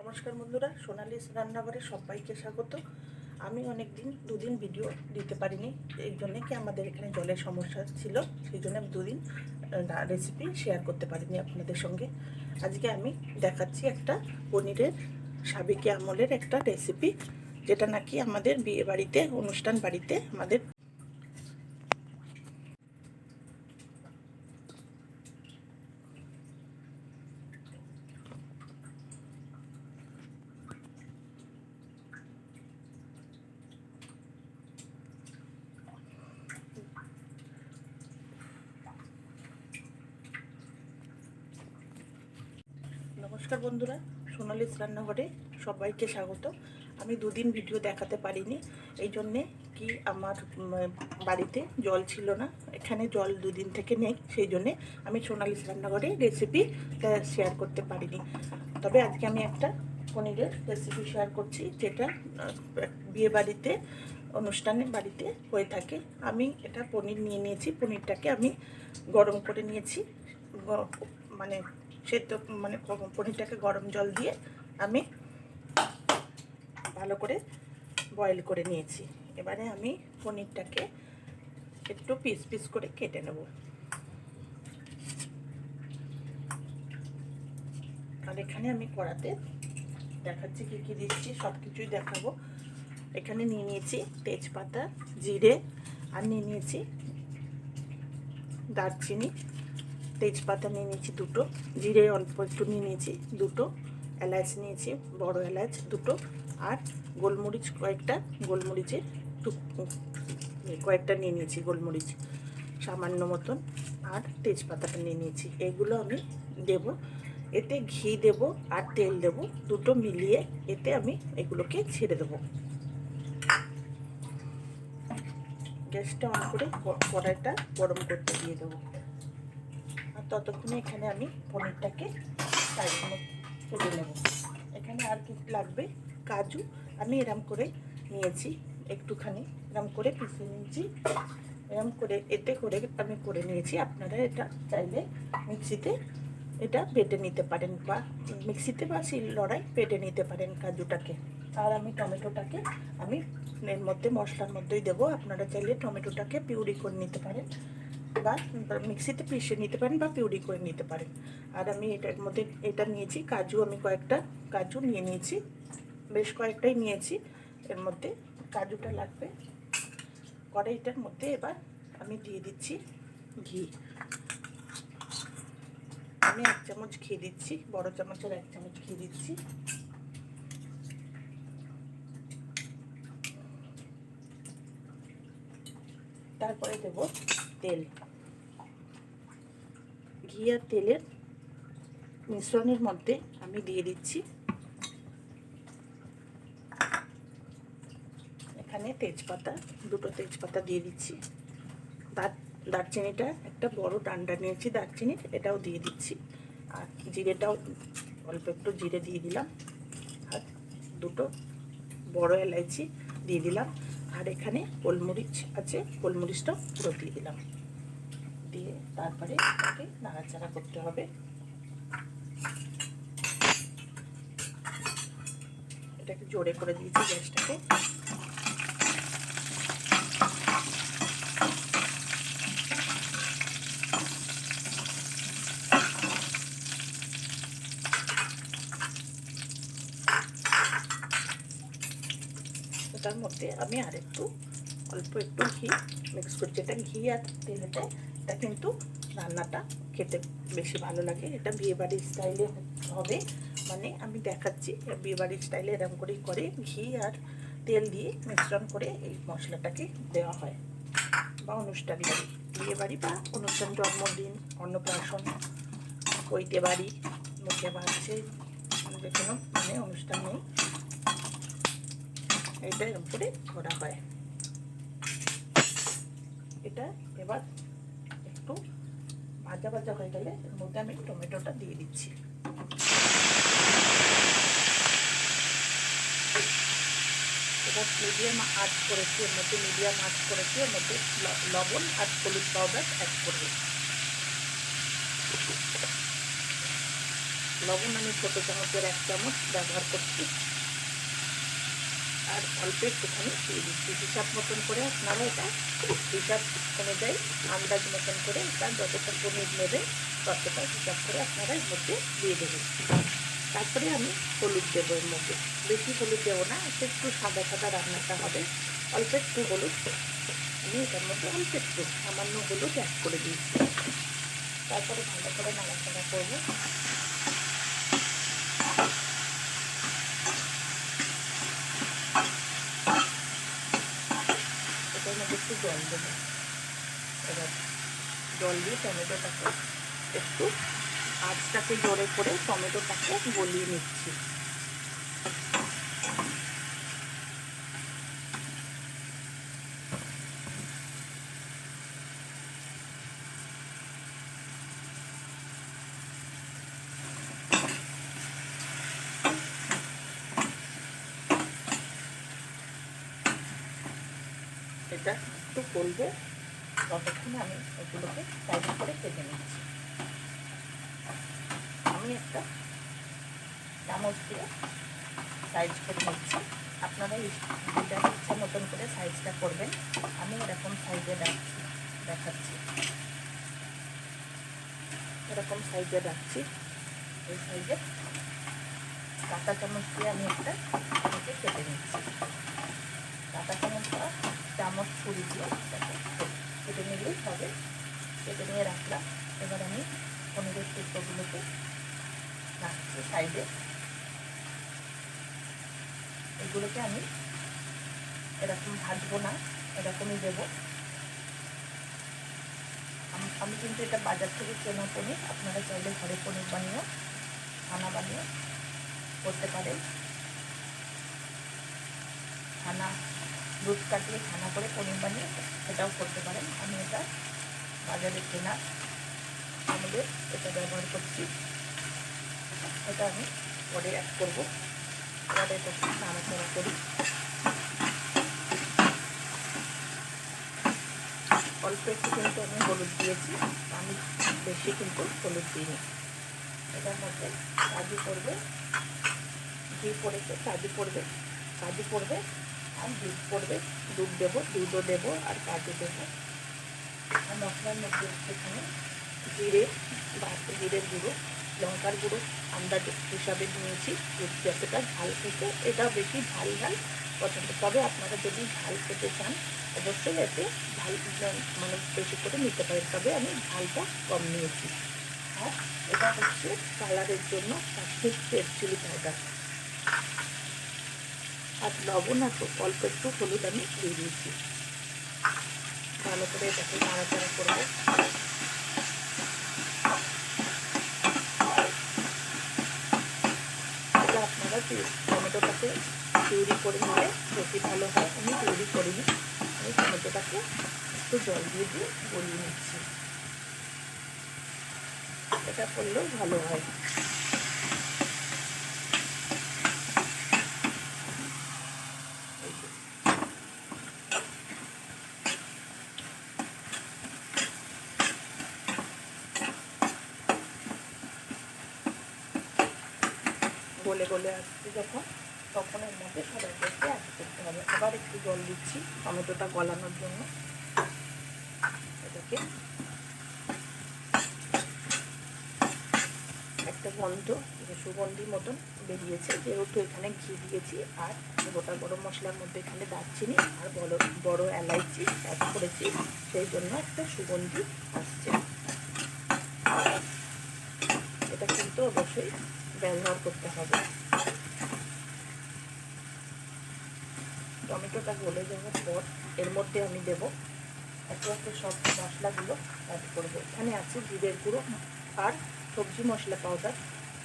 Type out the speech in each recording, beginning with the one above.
নমস্কার বন্ধুরা, সোনালিস রান্নাঘরে সবাইকে স্বাগত। আমি অনেক দিন দুদিন ভিডিও দিতে পারিনি, এই জন্যে কি আমাদের এখানে জলের সমস্যা ছিল, সেই জন্য আমি দুদিন রেসিপি শেয়ার করতে পারিনি আপনাদের সঙ্গে। আজকে আমি দেখাচ্ছি একটা পনিরের সাবেকি আমলের একটা রেসিপি, যেটা নাকি আমাদের বিয়ে বাড়িতে, অনুষ্ঠান বাড়িতে আমাদের নমস্কার বন্ধুরা, সোনালিস রান্নাঘরে সবাইকে স্বাগত। আমি দুদিন ভিডিও দেখাতে পারিনি, এই জন্যে কি আমার বাড়িতে জল ছিল না, এখানে জল দুদিন থেকে নেই, সেই জন্যে আমি সোনালিস রান্নাঘরে রেসিপি শেয়ার করতে পারিনি। তবে আজকে আমি একটা পনিরের রেসিপি শেয়ার করছি, যেটা বিয়ে বাড়িতে, অনুষ্ঠানে বাড়িতে হয়ে থাকে। আমি এটা পনির নিয়ে নিয়েছি, পনিরটাকে আমি গরম করে নিয়েছি, মানে সেদ্ধ মানে পনিরটাকে গরম জল দিয়ে আমি ভালো করে বয়েল করে নিয়েছি। এবারে আমি পনিরটাকে একটু পিস পিস করে কেটে নেব। আর এখানে আমি কড়াতে দেখাচ্ছি কী কী দিচ্ছি, সব কিছুই দেখাবো। এখানে নিয়ে নিয়েছি তেজপাতা, জিরে, আর নিয়ে নিয়েছি দারচিনি। তেজপাতা নিয়ে নিয়েছি দুটো, জিরে অল্প একটু নিয়ে নিয়েছি দুটো, এলাচ নিয়েছি বড় এলাচ দুটো, আর গোলমরিচ কয়েকটা, গোলমরিচের কয়েকটা নিয়ে নিয়েছি গোলমরিচ সামান্য মতন, আর তেজপাতাটা নিয়ে নিয়েছি। এগুলো আমি দেব, এতে ঘি দেব আর তেল দেব, দুটো মিলিয়ে এতে আমি এগুলোকে ছেড়ে দেবো। গ্যাসটা অন করে কড়াইটা গরম করতে দিয়ে দেবো। আর ততক্ষণে এখানে আমি পনিরটাকে সাইডে তুলে নেব। এখানে আর কি লাগবে, কাজু আমি এরম করে নিয়েছি, একটুখানি এরম করে পিষে নিয়েছি, এরম করে এতে করে আমি করে নিয়েছি। আপনারা এটা চাইলে মিক্সিতে এটা বেটে নিতে পারেন, বা মিক্সিতে বা শিলনোড়ায় বেটে নিতে পারেন কাজুটাকে। আর আমি টমেটোটাকে আমি এর মধ্যে মশলার মধ্যেই দেবো। আপনারা চাইলে টমেটোটাকে পিউরি করে নিতে পারেন, বা মিক্সিতে পিষে নিতে পারেন, বা পিউরি করে নিতে পারেন। আর আমি এটার মধ্যে এটা নিয়েছি কাজু, আমি কয়েকটা কাজু নিয়ে নিয়েছি, বেশ কয়েকটাই নিয়েছি। এর মধ্যে কাজুটা লাগবে। কড়াইটার মধ্যে এবার আমি দিয়ে দিচ্ছি ঘি। আমি 1 চামচ ঘি দিচ্ছি, বড় চামচের 1 চামচ ঘি দিচ্ছি। তারপরে দেব তেল। ঘি আর তেলের মিশ্রণের মধ্যে আমি দিয়ে দিচ্ছি এখানে তেজপাতা, দুটো তেজপাতা দিয়ে দিচ্ছি। দারচিনিটা একটা বড় ডান্ডা নিয়েছি দারচিনির, এটাও দিয়ে দিচ্ছি। আর জিরেটাও অল্প একটু জিরে দিয়ে দিলাম, আর দুটো বড় এলাচি দিয়ে দিলাম। আর এখানে গোলমরিচ আছে, গোলমরিচটাও পুরো দিয়ে দিলাম। দিয়ে তারপরে এটাকে নাড়াচাড়া করতে হবে। এটাকে জোরে করে দিয়েছি গ্যাসটাকে। তার মধ্যে আমি আর একটু অল্প একটু ঘি মিক্স করছি। এটা ঘি আর তেলেতে এটা কিন্তু রান্নাটা খেতে বেশি ভালো লাগে। এটা বিয়েবাড়ির স্টাইলে হবে, মানে আমি দেখাচ্ছি বিয়েবাড়ির স্টাইলে এরকম করেই করে, ঘি আর তেল দিয়ে মিশ্রণ করে এই মশলাটাকে দেওয়া হয়। বা অনুষ্ঠান বাড়ি, বিয়েবাড়ি বা অনুষ্ঠান, জন্মদিন, অন্নপ্রাশন, পৈতে বাড়ি, মুখে বাড়ছে, যে কোনো মানে অনুষ্ঠান নেই, এটা এরকম করে করা হয়। এটা এবার একটু ভাজা ভাজা হয়ে গেলে এর মধ্যে আমি টমেটোটা দিয়ে দিচ্ছি। এবার মিডিয়াম আঁচ করেছি, এর মধ্যে মিডিয়াম আঁচ করেছি, এর মধ্যে লবণ আর হলুদ পাউডার অ্যাড করব। লবণ আমি ছোটো চামচের 1 চামচ ব্যবহার করছি। আর অল্প একটুখানি দিয়ে দিচ্ছি, হিসাব মতন করে আপনারা এটা হিসাব অনুযায়ী আন্দাজ মতন করে এটা যতটা পনির নেবে ততটা হিসাব করে আপনারা এর মধ্যে দিয়ে দেবেন। তারপরে আমি হলুদ দেবো এর মধ্যে, বেশি হলুদ দেবো না, একটু সাদা সাদা রান্নাটা হবে। অল্প একটু হলুদ আমি এটার মধ্যে অল্প একটু সামান্য হলুদ অ্যাড করে দিয়েছি। তারপরে ভালো করে নাড়াচাড়া করবো। এটার মধ্যে একটু জল দেবো। এবার জল দিয়ে টমেটোটাকে একটু আঁচটাকে জোরে করে টমেটোটাকে গলিয়ে নিচ্ছি। এটা একটু গলবে, ততক্ষণে আমি এগুলোকে সাইড করে কেটে নিচ্ছি। আমি একটা চামচ দিয়ে সাইজ করে নিচ্ছি। আপনারা যেটা ইচ্ছা মতন করে সাইজটা করবেন। আমি এরকম সাইজে দেখাচ্ছি, এরকম সাইজে রাখছি। এই সাইজে কাঁটা চামচ দিয়ে আমি একটা কেটে নিচ্ছি। কাঁটা চামচ ছুরি দিয়ে কেটে নিলেই হবে। কেটে নিয়ে রাখলাম। এবার আমি পনিরের টুকরোগুলোকে রাখছি সাইডে। এগুলোকে আমি এরকম ভাজবো না, এরকমই দেবো। আমি কিন্তু এটা বাজার থেকে কেনা পনির, আপনারা চাইলে ঘরে পনির বানিয়েও ছানা বানিয়ে করতে পারেন। ছানা দুধ কাটিয়ে ছানা করে পনির বানিয়ে সেটাও করতে পারেন। আমি এটা বাজারে কেনা আমাদের এটা ব্যবহার করছি। এটা আমি পরে অ্যাড করবো। এবার এটা নাড়াচাড়া করি। অল্প একটু কিন্তু আমি হলুদ দিয়েছি, আমি বেশি কিন্তু হলুদ দিইনি। এটার মধ্যে কাজু পড়বে, ঘি পড়েছে, কাজু পড়বে আর দুধ পড়বে। দুধ দেবো, দুধও দেবো আর কাজু দেবো। আর মশলার মধ্যে এখানে জিরের গুঁড়ো, লঙ্কার গুঁড়ো আন্দাজ হিসাবে নিয়েছি। যতটা ঝাল খেতে, এটা বেশি ঝাল পছন্দ। তবে আপনারা যদি ঝাল খেতে চান অবশ্যই এতে ঝাল মানে বেশি করে নিতে পারেন, তবে আমি ঝালটা কম নিয়েছি। আর এটা হচ্ছে কালারের জন্য কাশ্মীর রেড চিলি পাউডার। আর লবণ আর অল্প একটু হলুদ আমি দিয়ে দিয়েছি। ভালো করে এটাকে নাড়াচাড়া করবো। এটা আপনারা টমেটোটাকে পিউরি করে নিলে বেশি ভালো হয়। আমি পিউরি করিনি, আমি টমেটোটাকে একটু জল দিয়ে গলিয়ে নিচ্ছি। এটা করলেও ভালো হয়। গলে গলে আসছে যখন, তখন এর মধ্যে সবাইকে অ্যাড করতে হবে। আবার একটু জল দিচ্ছি টমেটোটা গলানোর জন্য। এটাকে একটা গন্ধ, সুগন্ধি মতন বেরিয়েছে, যেহেতু এখানে ঘি দিয়েছি। আর গোটা গরম মশলার মধ্যে এখানে দারচিনি আর বড় এলাইচি অ্যাড করেছি, সেই জন্য একটা সুগন্ধি আসছে। এটা কিন্তু অবশ্যই ব্যবহার করতে হবে। টমেটোটা গলে যাওয়ার পর এর মধ্যে আমি দেব একে একে সব মশলাগুলো অ্যাড করবো। এখানে আছে জিরের গুঁড়ো আর সবজি মশলা পাউডার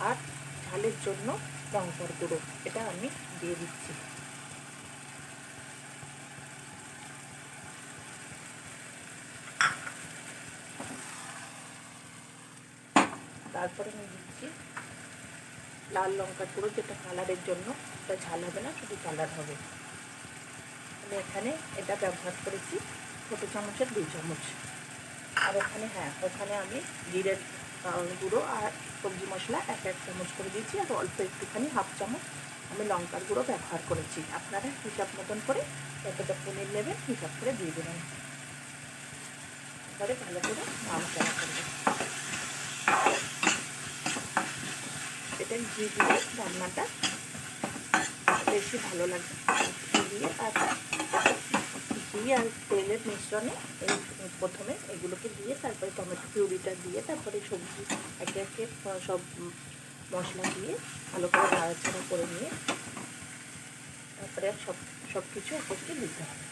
আর ঝালের জন্য লঙ্কার গুঁড়ো। এটা আমি দিয়ে দিচ্ছি। তারপরে আমি দিচ্ছি লাল লঙ্কার গুঁড়ো, যেটা কালারের জন্য। এটা ঝাল হবে না, শুধু কালার হবে। আমি এখানে এটা ব্যবহার করেছি ছোটো চামচের 2 চামচ। আর ওখানে ওখানে আমি গুঁড়ো আর সবজি মশলা 1 চামচ করে দিয়েছি, আর অল্প একটুখানি 1/2 চামচ আমি লঙ্কার গুঁড়ো ব্যবহার করেছি। আপনারা হিসাব মতন করে যতটা পনির নেবেন হিসাব করে দিয়ে দেবেন। এবারে ভালো করে নাড়াচাড়া করবেন। এটা ঘি দিয়ে রান্নাটা বেশি ভালো লাগে। ঘি আর তেলের মিশ্রণে এই প্রথমে এগুলোকে দিয়ে তারপরে টমেটো পিউরিটা দিয়ে তারপরে সবজি একে একে সব মশলা দিয়ে ভালো করে নাড়াচাড়া করে নিয়ে তারপরে সব কিছু একত্রে দিতে হবে।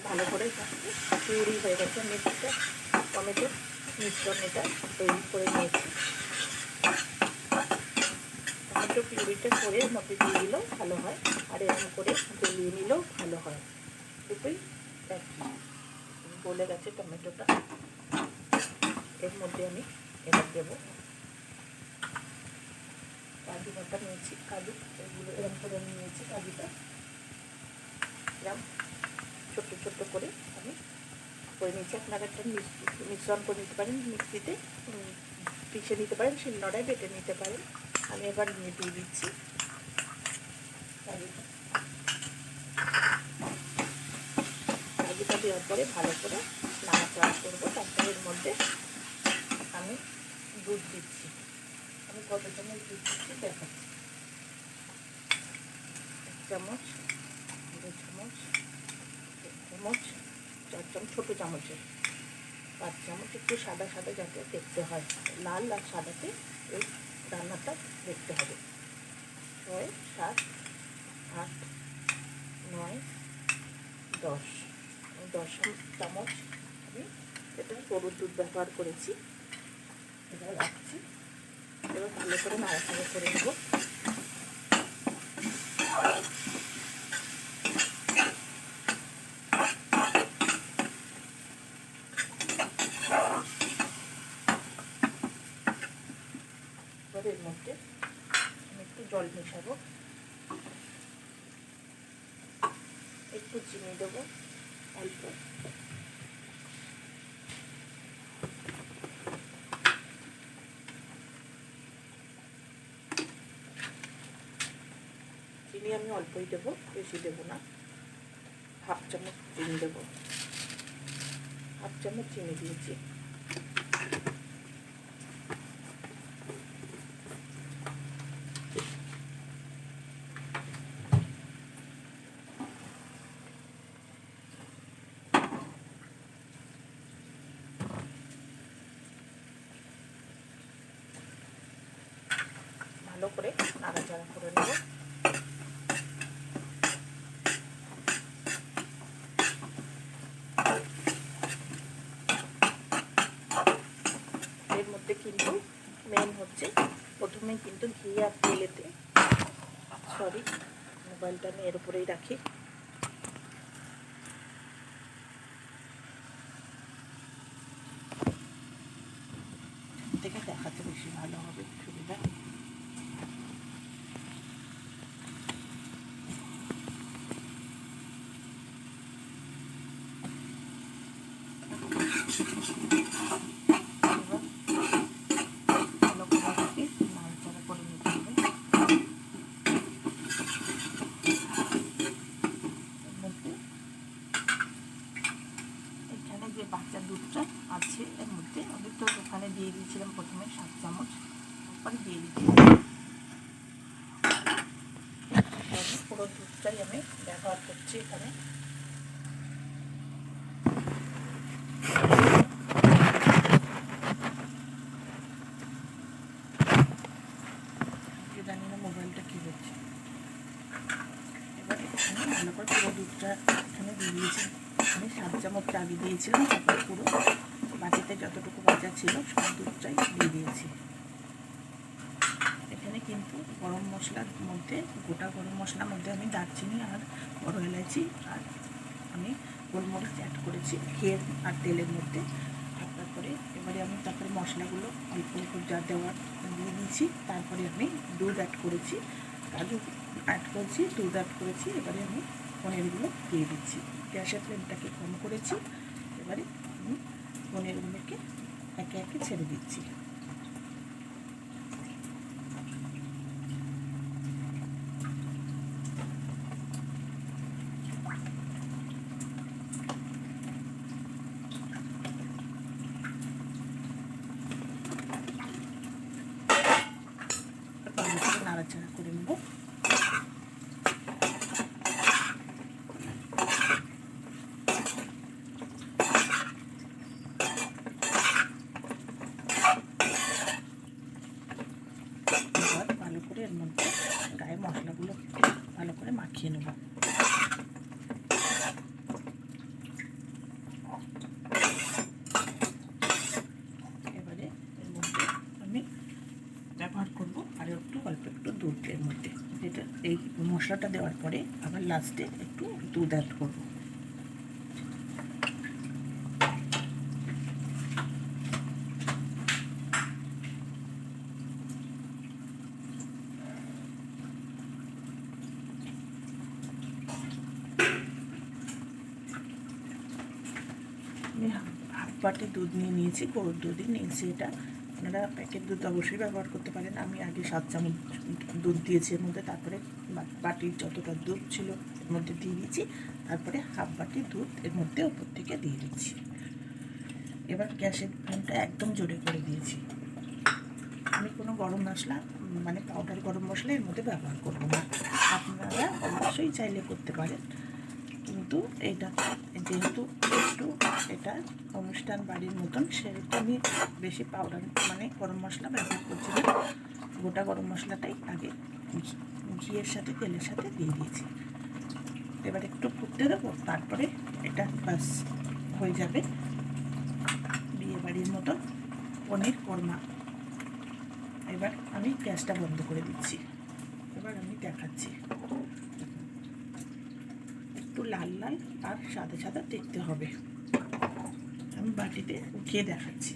ভালো করে পিউরি হয়ে গেছে। আমি এটা টমেটোর মিশ্রণ এটা তৈরি করে নিয়েছি। টমেটো পিউরিটা করে এর মধ্যে দিয়ে দিলেও ভালো হয়, আর এরকম করে গলিয়ে নিলেও ভালো হয়। দুটোই গলে গেছে টমেটোটা। এর মধ্যে আমি এবার দেবো কাজু বাটা নিয়েছি। কাজু এগুলো এরকম করে নিয়েছি। কাজুটা এরকম ছোট্ট ছোট্ট করে আমি করে নিয়েছি। আপনারা একটা মিশ্রণ করে নিতে পারেন, মিক্সিতে পিষে নিতে পারেন, শিলনোড়ায় বেটে নিতে পারেন। আমি এবার দিয়ে দিচ্ছি কাজুটা। কাজুটা দেওয়ার পরে ভালো করে নাড়াচাড়া করবো। তারপরে এর মধ্যে আমি দুধ দিচ্ছি। আমি কত চামচ দুধ দিচ্ছি দেখাচ্ছি। 1 চামচ, 2 চামচ, 1 চামচ, 4 চামচ, ছোটো চামচের 5 চামচ। একটু সাদা সাদা যাতে দেখতে হয়, লাল আর সাদাতে এই রান্নাটা দেখতে হবে। 6, 7, 8, 9, 10 চামচ আমি এটা গরুর দুধ ব্যবহার করেছি। এবার রাখছি। এবার ভালো করে নাড়াচাড়া করে নেব। এবার এর মধ্যে আমি একটু জল মেশাবো, একটু চিনি দেবো অল্প। চিনি আমি অল্পই দেবো, বেশি দেবো না। 1/2 চামচ চিনি দেবো। 1/2 চামচ চিনি দিয়েছি। ভালো করে নাড়াচাড়া করে নেব। এর মধ্যে কিন্তু মেন হচ্ছে প্রথমেই কিন্তু ঘি আর তেলেতে, সরি মোবাইলটা আমি এর উপরেই রাখি। থেকে দেখাতে বেশি ভালো হবে সুবিধা। বাচ্চা দুধটা আছে এর মধ্যে, আমি তো ওখানে দিয়ে দিয়েছিলাম প্রথমে 7 চামচ, তারপরে দিয়ে দিচ্ছি। পুরো দুধটাই আমি ব্যবহার করছি এখানে। জানি না মোবাইলটা কী হচ্ছে। এবার এখানে ভালো করে পুরো দুধটা এখানে দিয়ে দিয়েছি। আমি 7 চামচ আগে দিয়েছিলাম, তারপর পুরো বাটিতে যতটুকু বাজা ছিল সব দুধটাই দিয়ে দিয়েছি। এখানে কিন্তু গরম মশলার মধ্যে, গোটা গরম মশলার মধ্যে আমি দারচিনি আর বড় এলাচি আর আমি গোলমরিচ অ্যাড করেছি ঘিয়ের আর তেলের মধ্যে। তারপরে এবারে আমি মশলাগুলো অল্প অল্প যা দেওয়ার দিয়ে দিয়েছি। তারপরে আমি দুধ অ্যাড করেছি, কাজু অ্যাড করেছি, দুধ অ্যাড করেছি। এবারে আমি পনিরগুলো দিয়ে দিচ্ছি। গ্যাসের ফ্লেমটাকে কম করেছি। এবারে আমি পনিরগুলোকে একে একে ছেড়ে দিচ্ছি। নাড়াচাড়া করে নেব। ভালো করে এর মধ্যে গায়ে মশলাগুলো ভালো করে মাখিয়ে নেব। এবারে এর মধ্যে আমি ব্যবহার করব আর অল্প একটু দুধ এর মধ্যে, যেটা এই মশলাটা দেওয়ার পরে আবার লাস্টে একটু দুধ অ্যাড করব। আমি হাফ বাটি দুধ নিয়েছি, গরুর দুধই নিয়েছি। এটা আপনারা প্যাকেট দুধ অবশ্যই ব্যবহার করতে পারেন। আমি আগে 7 চামচ দুধ দিয়েছি এর মধ্যে, তারপরে বাটির যতটা দুধ ছিল এর মধ্যে দিয়ে দিয়েছি, তারপরে হাফ বাটি দুধ এর মধ্যে ওপর থেকে দিয়ে দিচ্ছি। এবার গ্যাসের ফ্লেমটা একদম জোরে করে দিয়েছি। আমি কোনো গরম মশলা মানে পাউডার গরম মশলা এর মধ্যে ব্যবহার করব না। আপনারা অবশ্যই চাইলে করতে পারেন, কিন্তু এটা যেহেতু একটু এটা অনুষ্ঠান বাড়ির মতন, সেহেতু আমি বেশি পাউডার মানে গরম মশলা ব্যবহার করছি না। গোটা গরম মশলাটাই আগে ঘিয়ের সাথে তেলের সাথে দিয়ে দিয়েছি। এবার একটু ফুটতে দেবো, তারপরে এটা বাস হয়ে যাবে বিয়ে বাড়ির মতন পনির কোরমা। এবার আমি গ্যাসটা বন্ধ করে দিচ্ছি। এবার আমি দেখাচ্ছি, একটু লাল লাল আর সাদা সাদা দেখতে হবে। আমি বাটিতে উঠিয়ে দেখাচ্ছি।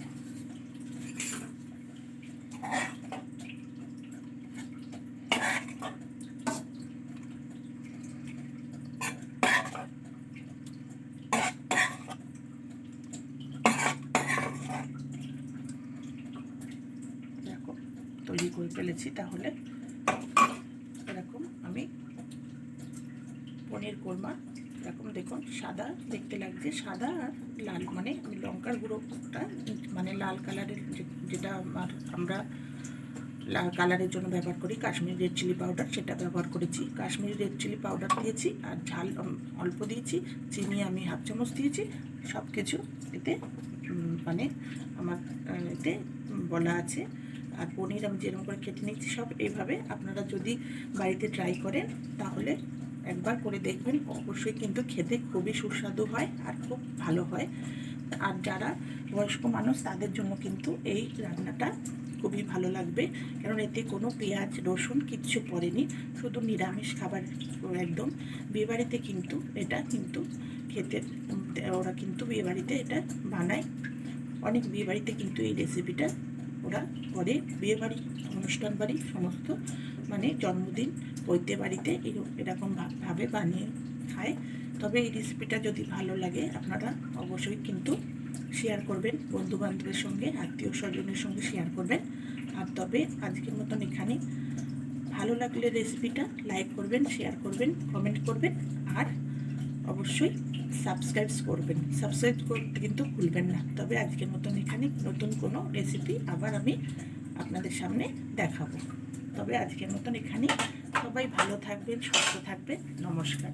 দেখো তৈরি করে ফেলেছি। তাহলে এরকম আমি পনির কোরমা এরকম দেখুন সাদা দেখতে লাগছে, সাদা আর লাল মানে লঙ্কার গুঁড়োটা মানে লাল কালারের যেটা আমরা লাল কালারের জন্য ব্যবহার করি কাশ্মীরি রেড চিলি পাউডার, সেটা ব্যবহার করেছি। কাশ্মীরি রেড চিলি পাউডার দিয়েছি আর ঝাল অল্প দিয়েছি, চিনি আমি হাফ চামচ দিয়েছি। সব কিছু এতে মানে আমার এতে বলা আছে। আর পনির আমি যেরকম করে কেটে নিচ্ছি সব এইভাবে। আপনারা যদি বাড়িতে ট্রাই করেন তাহলে একবার করে দেখবেন, অবশ্যই কিন্তু খেতে খুবই সুস্বাদু হয় আর খুব ভালো হয়। আর যারা বয়স্ক মানুষ তাদের জন্য কিন্তু এই রান্নাটা খুবই ভালো লাগবে, কারণ এতে কোনো পেঁয়াজ রসুন কিচ্ছু পড়েনি, শুধু নিরামিষ খাবার একদম। বিয়েবাড়িতে কিন্তু এটা কিন্তু খেতে ওরা কিন্তু বিয়েবাড়িতে এটা বানায়, অনেক বিয়েবাড়িতে কিন্তু এই রেসিপিটা ওরা করে। বিয়েবাড়ি অনুষ্ঠান বাড়ি সমস্ত মানে জন্মদিন পৈতে বাড়িতে এরকমভাবে বানিয়ে খায়। তবে এই রেসিপিটা যদি ভালো লাগে আপনারা অবশ্যই কিন্তু শেয়ার করবেন বন্ধুবান্ধবের সঙ্গে, আত্মীয় স্বজনের সঙ্গে শেয়ার করবেন। আর তবে আজকের মতন এখানে, ভালো লাগলে রেসিপিটা লাইক করবেন, শেয়ার করবেন, কমেন্ট করবেন আর অবশ্যই সাবস্ক্রাইব করতে কিন্তু ভুলবেন না। তবে আজকের মতন এখানে নতুন কোনো রেসিপি আবার আমি আপনাদের সামনে দেখাবো। তবে আজকের মতন এখানে সবাই ভালো থাকবেন, সুস্থ থাকবেন। নমস্কার।